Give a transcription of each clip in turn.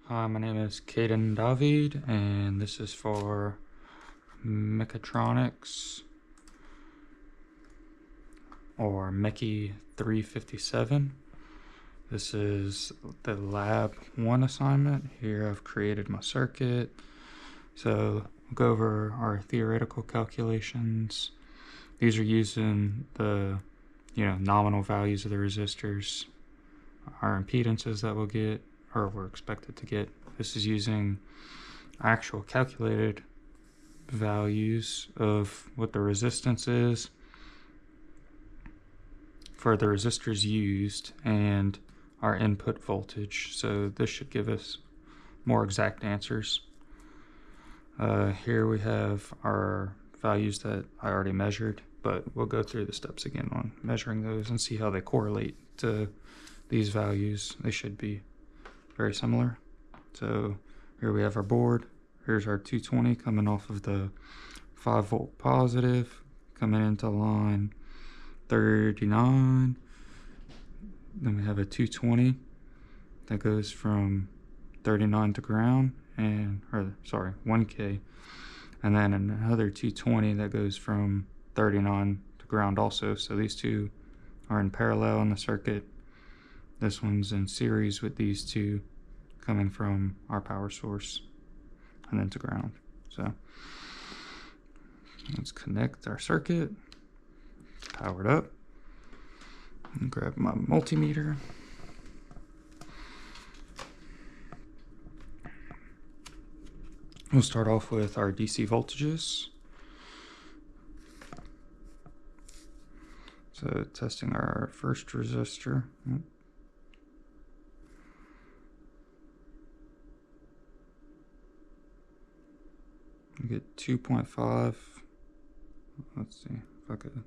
Hi, my name is Kadin David, and this is for mechatronics or MCHE 357. This is the lab 1 assignment. Here I've created my circuit. So we'll go over our theoretical calculations. These are using the nominal values of the resistors, our impedances that we'll get, or we're expected to get. This is using actual calculated values of what the resistance is for the resistors used and our input voltage. So this should give us more exact answers. Here we have our values that I already measured, but we'll go through the steps again on measuring those and see how they correlate to these values. They should be very similar. So here we have our board. Here's our 220 coming off of the 5-volt positive, coming into line 39. Then we have a 220 that goes from 39 to ground, and 1K, and then another 220 that goes from 39 to ground also. So these two are in parallel in the circuit. This one's in series with these two coming from our power source and then to ground. So let's connect our circuit. It's powered up. And grab my multimeter. We'll start off with our DC voltages. So testing our first resistor. We get 2.5. Let's see if I could.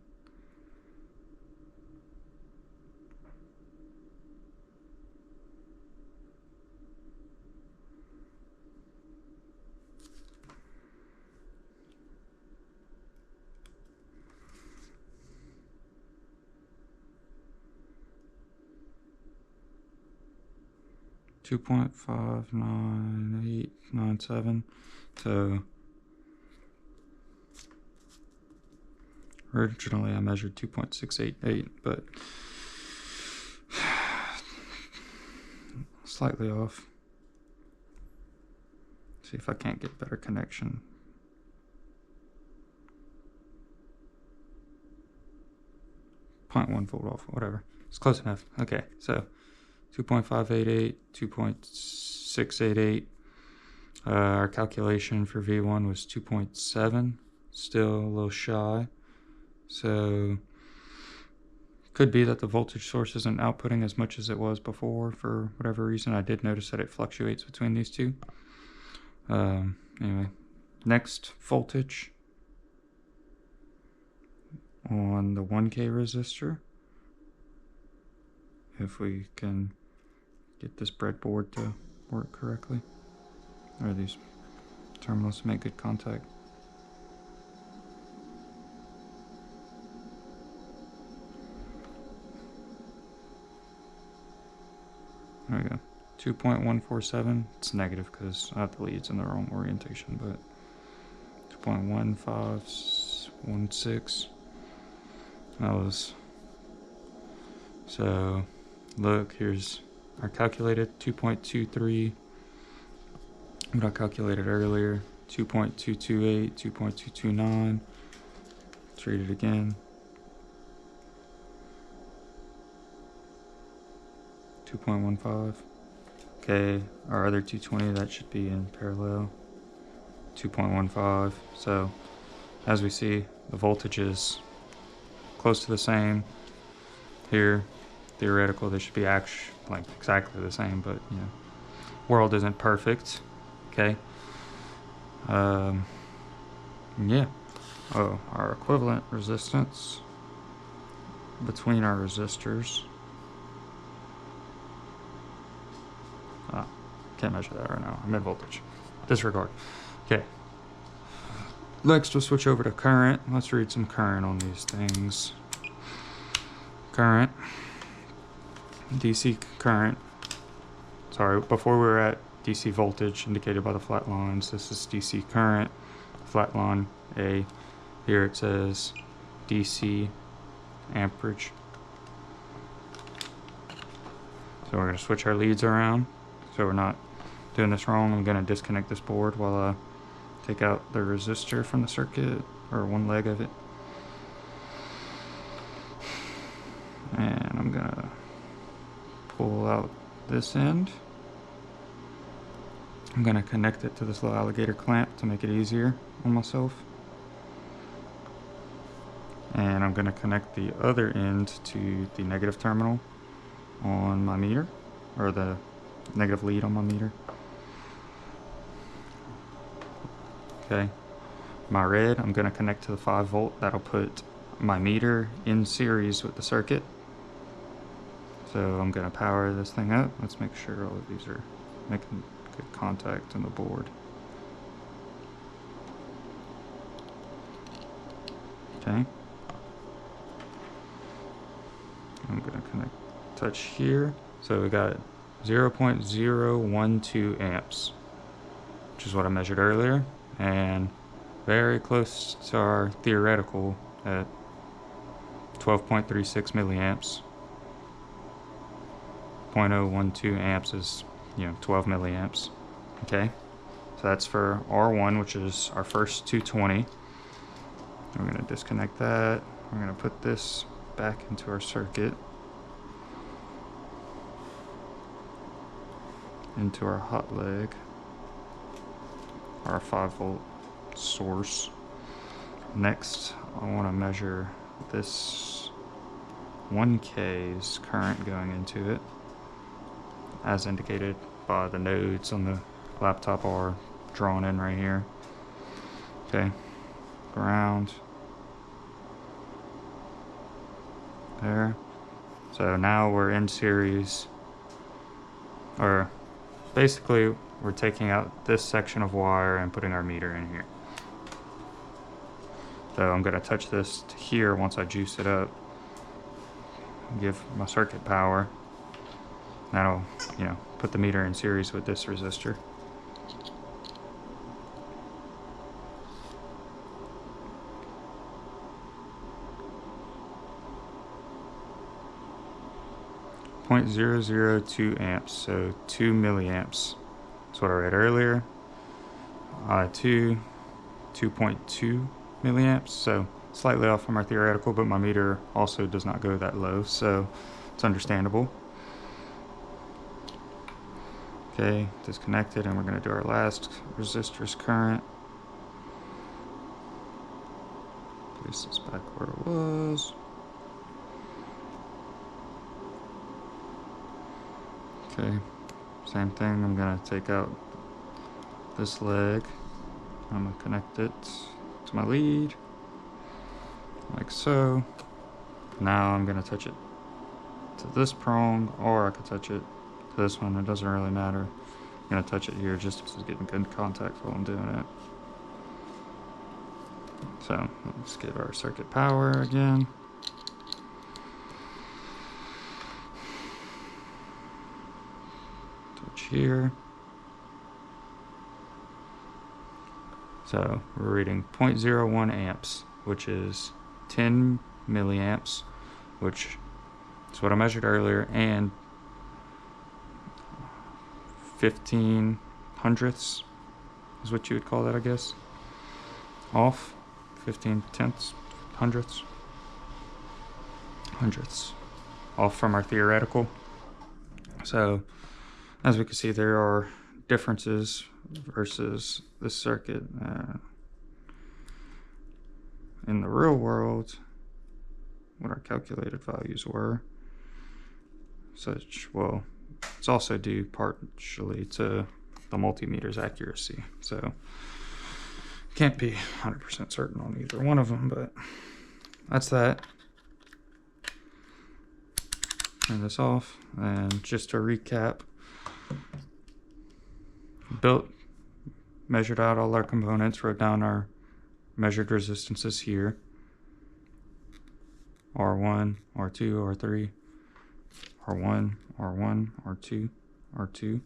$2.59897. So originally I measured 2.688, but slightly off. See if I can't get better connection. .1 volt off, whatever. It's close enough. Okay, so 2.588, 2.688. Our calculation for V1 was 2.7, still a little shy. So could be that the voltage source isn't outputting as much as it was before for whatever reason. I did notice that it fluctuates between these two. Anyway, next voltage on the 1K resistor. If we can get this breadboard to work correctly, or these terminals to make good contact. There we go. 2.147. It's negative because I have the leads in the wrong orientation, but 2.1516. That was. So look, here's our calculated 2.23. What I calculated earlier, 2.228, 2.229. Let's read it again. 2.15. Okay, our other 220, that should be in parallel. 2.15. So as we see, the voltage is close to the same. Here, theoretical, they should be like exactly the same, but world isn't perfect. Okay. Yeah. Oh, our equivalent resistance between our resistors. Can't measure that right now. I'm at voltage. Disregard. Okay. Next, we'll switch over to current. Let's read some current on these things. Current. DC current. Sorry, before we were at DC voltage indicated by the flat lines. This is DC current, flat line A. Here it says DC amperage. So we're going to switch our leads around so we're not doing this wrong. I'm going to disconnect this board while I take out the resistor from the circuit, or one leg of it. And I'm going to pull out this end. I'm going to connect it to this little alligator clamp to make it easier on myself. And I'm going to connect the other end to the negative terminal on my meter, or the negative lead on my meter. Okay, my red I'm going to connect to the 5 volt. That'll put my meter in series with the circuit. So I'm going to power this thing up. Let's make sure all of these are making good contact on the board. Okay, I'm going to connect, touch here. So we got 0.012 amps, which is what I measured earlier, and very close to our theoretical at 12.36 milliamps. 0.012 amps is, 12 milliamps. Okay, so that's for R1, which is our first 220. I'm going to disconnect that. We're going to put this back into our circuit, into our hot leg, our 5 volt source. Next, I want to measure this 1K's current going into it, as indicated by the nodes on the laptop are drawn in right here. Okay, ground there. So now we're in series, or basically we're taking out this section of wire and putting our meter in here. So I'm going to touch this to here once I juice it up, give my circuit power. That'll, put the meter in series with this resistor. .002 amps, so 2 milliamps. That's what I read earlier. I2, 2.2 milliamps, so slightly off from our theoretical, but my meter also does not go that low, so it's understandable. Okay, disconnected, and we're going to do our last resistor's current. Place this back where it was. Okay, same thing. I'm going to take out this leg. I'm going to connect it to my lead, like so. Now I'm going to touch it to this prong, or I could touch it to this one. It doesn't really matter. I'm going to touch it here just to get in good contact while I'm doing it. So let's give our circuit power again. Touch here. So we're reading 0.01 amps, which is 10 milliamps, which is what I measured earlier, and 15 hundredths is what you would call that, I guess. Off 15 tenths, hundredths off from our theoretical. So as we can see, there are differences versus this circuit. In the real world, what our calculated values were, well, it's also due partially to the multimeter's accuracy, so can't be 100% certain on either one of them, but that's that. Turn this off, and just to recap, measured out all our components, wrote down our measured resistances here: R1, R2, R3, R1, R1, R2, R2,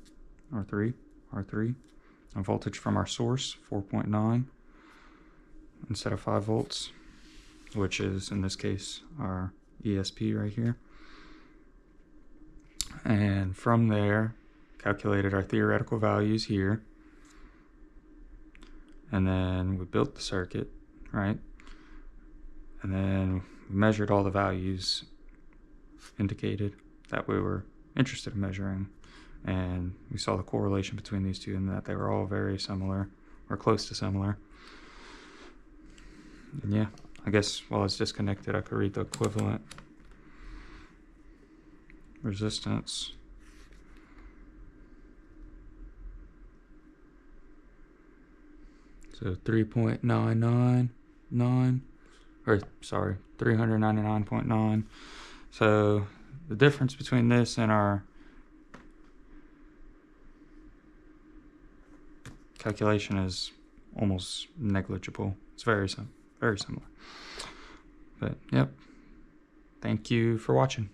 R3, R3. And voltage from our source, 4.9 instead of 5 volts, which is in this case our ESP right here. And from there, calculated our theoretical values here. And then we built the circuit, right? And then we measured all the values indicated that we were interested in measuring. And we saw the correlation between these two and that they were all very similar or close to similar. And yeah, I guess while it's disconnected, I could read the equivalent resistance. So 3.999, or sorry, 399.9. So the difference between this and our calculation is almost negligible. It's very similar. But yep, thank you for watching.